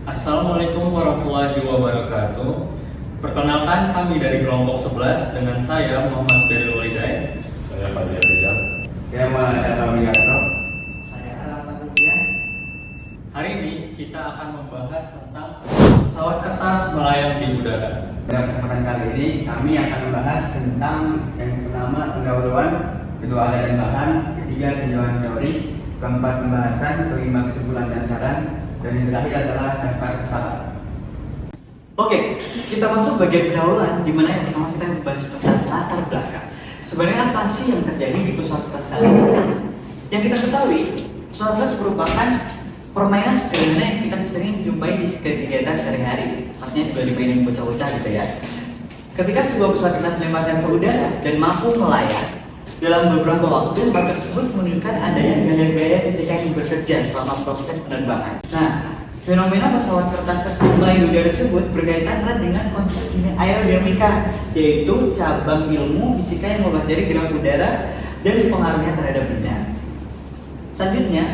Assalamualaikum warahmatullahi wabarakatuh. Perkenalkan, kami dari kelompok 11 dengan saya Muhammad Beril Waliday. Saya Fadil Rizal. Saya Muhammad Wiyanto. Saya Al-Fatihah. Hari ini kita akan membahas tentang pesawat kertas melayang di udara. Pada kesempatan kali ini kami akan membahas tentang yang pertama pendahuluan, kedua alat dan bahan, ketiga tinjauan teori, keempat pembahasan, kelima kesimpulan dan saran, dan yang terakhir adalah daftar kesalahan. Oke, kita masuk bagian pendahuluan di mana yang pertama kita membahas tentang latar belakang. Sebenarnya apa sih yang terjadi di pesawat kertas kali ini? Yang kita ketahui, pesawat kertas merupakan permainan sederhana yang kita sering jumpai di kegiatan sehari-hari. Pastinya juga dimainin bocah-bocah gitu ya. Ketika sebuah pesawat kertas dilemparkan ke udara dan mampu melayang, dalam beberapa waktu, hal tersebut menunjukkan adanya gaya-gaya fisika yang bekerja selama proses penerbangan. Nah, fenomena pesawat kertas tersebut melayang di udara tersebut berkaitan erat dengan konsep aerodinamika, yaitu cabang ilmu fisika yang mempelajari gerak udara dan pengaruhnya terhadap benda. Selanjutnya,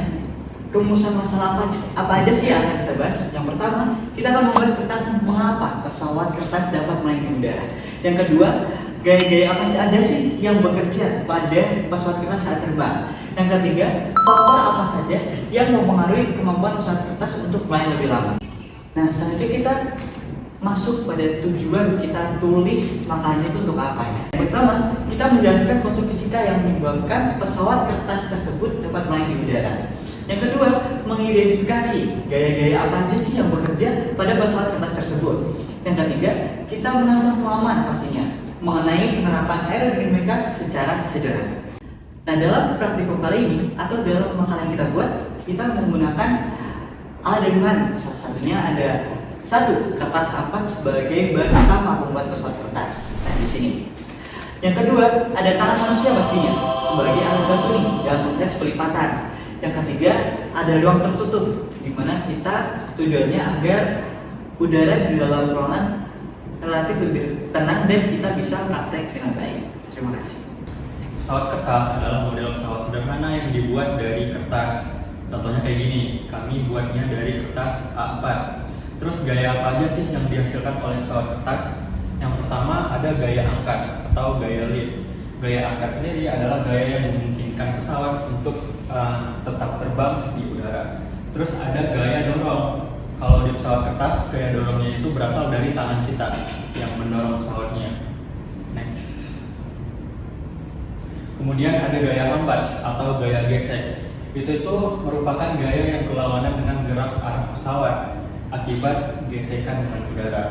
rumusan masalah apa aja sih yang akan kita bahas? Yang pertama, kita akan membahas tentang mengapa pesawat kertas dapat melayang di udara. Yang kedua, gaya-gaya apa aja sih yang bekerja pada pesawat kertas saat terbang. Yang ketiga, faktor apa saja yang mempengaruhi kemampuan pesawat kertas untuk melayang lebih lama. Nah, selanjutnya kita masuk pada tujuan kita tulis makanya itu untuk apa ya. Yang pertama, kita menjelaskan konsep fisika yang menyebabkan pesawat kertas tersebut dapat melayang di udara. Yang kedua, mengidentifikasi gaya-gaya apa aja sih yang bekerja pada pesawat kertas tersebut. Yang ketiga, kita menambah pemahaman pastinya mengenai penerapan aerodinamika secara sederhana. Nah, dalam praktikum kali ini atau dalam makalah yang kita buat, kita menggunakan alat dan bahan. Salah satunya ada satu, kertas A4 sebagai bahan utama pembuat pesawat kertas. Nah, di sini. Yang kedua, ada tangan manusia pastinya sebagai alat bantu nih dalam proses pelipatan. Yang ketiga, ada ruang tertutup di mana kita tujuannya agar udara di dalam ruangan relatif lebih tenang dan kita bisa praktek dengan baik. Terima kasih. Pesawat kertas adalah model pesawat sederhana yang dibuat dari kertas. Contohnya kayak gini, kami buatnya dari kertas A4. Terus gaya apa aja sih yang dihasilkan oleh pesawat kertas? Yang pertama ada gaya angkat atau gaya lift. Gaya angkat sendiri adalah gaya yang memungkinkan pesawat untuk tetap terbang di udara. Terus ada gaya dorong. Kalau di pesawat kertas, gaya dorongnya itu berasal dari tangan kita yang mendorong pesawatnya. Next. Kemudian ada gaya hambat atau gaya gesek. Itu merupakan gaya yang berlawanan dengan gerak arah pesawat akibat gesekan dengan udara.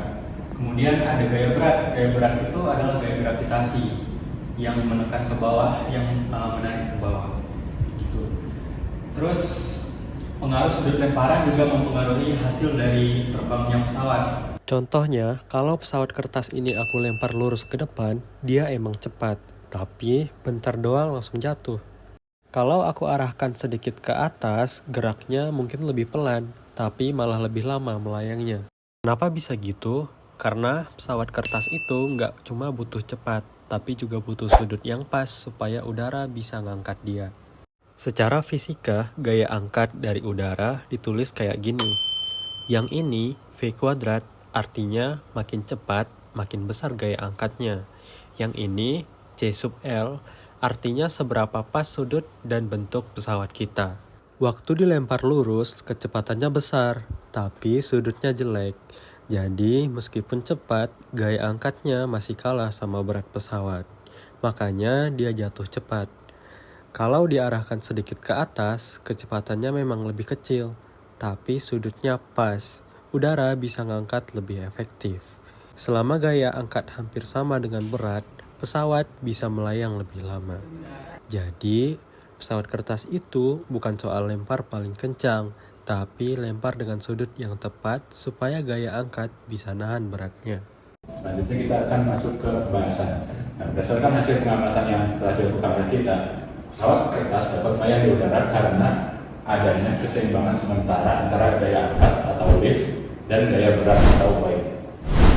Kemudian ada gaya berat. Gaya berat itu adalah gaya gravitasi yang menekan ke bawah, yang menarik ke bawah. Gitu. Terus pengaruh sudut lemparan juga mempengaruhi hasil dari terbangnya pesawat. Contohnya, kalau pesawat kertas ini aku lempar lurus ke depan, dia emang cepat, tapi bentar doang langsung jatuh. Kalau aku arahkan sedikit ke atas, geraknya mungkin lebih pelan, tapi malah lebih lama melayangnya. Kenapa bisa gitu? Karena pesawat kertas itu nggak cuma butuh cepat, tapi juga butuh sudut yang pas supaya udara bisa ngangkat dia. Secara fisika, gaya angkat dari udara ditulis kayak gini. Yang ini V kuadrat, artinya makin cepat, makin besar gaya angkatnya. Yang ini C sub L, artinya seberapa pas sudut dan bentuk pesawat kita. Waktu dilempar lurus, kecepatannya besar, tapi sudutnya jelek. Jadi, meskipun cepat, gaya angkatnya masih kalah sama berat pesawat. Makanya dia jatuh cepat. Kalau diarahkan sedikit ke atas, kecepatannya memang lebih kecil, tapi sudutnya pas. Udara bisa ngangkat lebih efektif. Selama gaya angkat hampir sama dengan berat, pesawat bisa melayang lebih lama. Jadi, pesawat kertas itu bukan soal lempar paling kencang, tapi lempar dengan sudut yang tepat supaya gaya angkat bisa nahan beratnya. Selanjutnya kita akan masuk ke pembahasan. Nah, berdasarkan hasil pengamatan yang telah dilakukan oleh kita, pesawat kertas dapat melayang di udara karena adanya keseimbangan sementara antara gaya angkat atau lift dan gaya berat atau weight.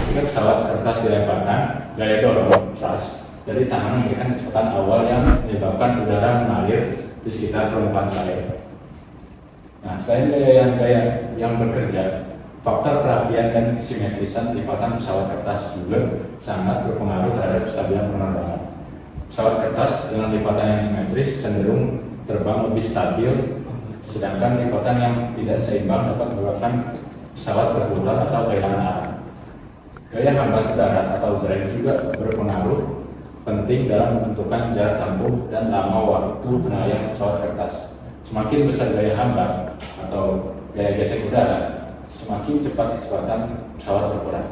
Jika pesawat kertas dilemparkan, gaya dorong SAS dari tangan memberikan kecepatan awal yang menyebabkan udara mengalir di sekitar permukaan sayap. Nah, selain gaya yang bekerja, Faktor kerapian dan kesimetrisan lipatan pesawat kertas juga sangat berpengaruh terhadap kestabilan penerbangan. Pesawat kertas dengan lipatan yang simetris cenderung terbang lebih stabil, sedangkan lipatan yang tidak seimbang dapat menyebabkan pesawat berputar atau kehilangan arah. Gaya hambat darat atau drag juga berpengaruh penting dalam menentukan jarak tempuh dan lama waktu melayang pesawat kertas. Semakin besar gaya hambat atau gaya gesek udara, semakin cepat kecepatan pesawat berkurang.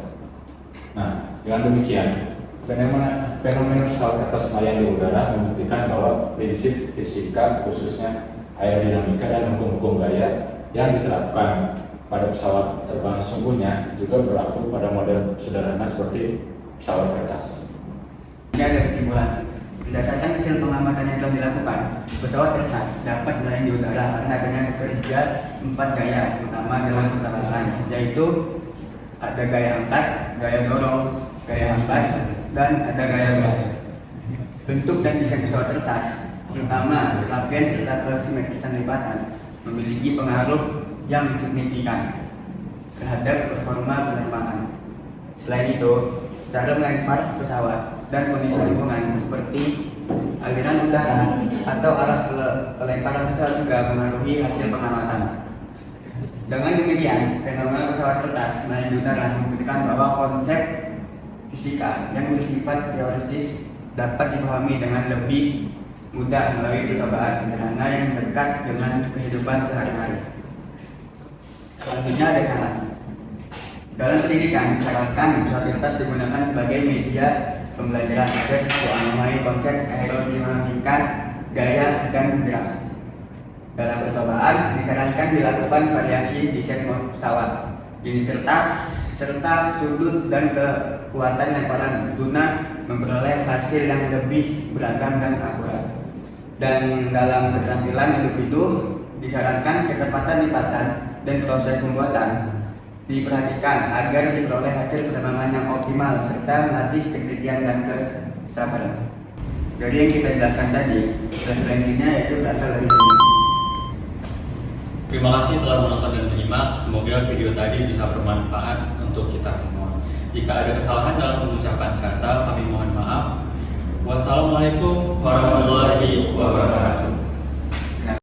Nah, dengan demikian, fenomena pesawat kertas melayang di udara membuktikan bahwa prinsip fisika, khususnya aerodinamika dan hukum-hukum gaya yang diterapkan pada pesawat terbang sesungguhnya juga berlaku pada model sederhana seperti pesawat kertas. Ini ada kesimpulan. Berdasarkan hasil pengamatan yang telah dilakukan, pesawat kertas dapat melayang di udara karena adanya kerja 4 gaya utama dalam penerbangan, yaitu ada gaya angkat, gaya dorong, gaya hambat, dan ada gaya berat. Bentuk dan desain pesawat kertas, terutama kerapian serta kesimetrisan lipatan, memiliki pengaruh yang signifikan terhadap performa penerbangan. Selain itu, cara melempar pesawat dan kondisi lingkungan seperti aliran udara atau arah pelemparan pesawat juga mengaruhi hasil pengamatan. Dengan demikian, fenomena pesawat kertas melayang di udara membuktikan bahwa konsep fisika yang bersifat teoritis dapat dipahami dengan lebih mudah melalui percobaan sederhana yang dekat dengan kehidupan sehari-hari. Selanjutnya ada syarat. Dalam pendidikan, disarankan pesawat kertas digunakan sebagai media pembelajaran agar siswa memahami konsep aerodinamika, gaya, dan gerak. Dalam percobaan, disarankan dilakukan variasi desain pesawat, jenis kertas, serta sudut dan kekuatan lemparan guna memperoleh hasil yang lebih beragam dan akurat. Dan dalam keterampilan individu, disarankan ketepatan lipatan dan proses pembuatan diperhatikan agar diperoleh hasil penerbangan yang optimal serta melatih ketelitian dan kesabaran. Dari yang kita jelaskan tadi, referensinya yaitu berasal dari ini. Terima kasih telah menonton dan menyimak. Semoga video tadi bisa bermanfaat untuk kita semua. Jika ada kesalahan dalam pengucapan kata, kami mohon maaf. Wassalamualaikum warahmatullahi wabarakatuh.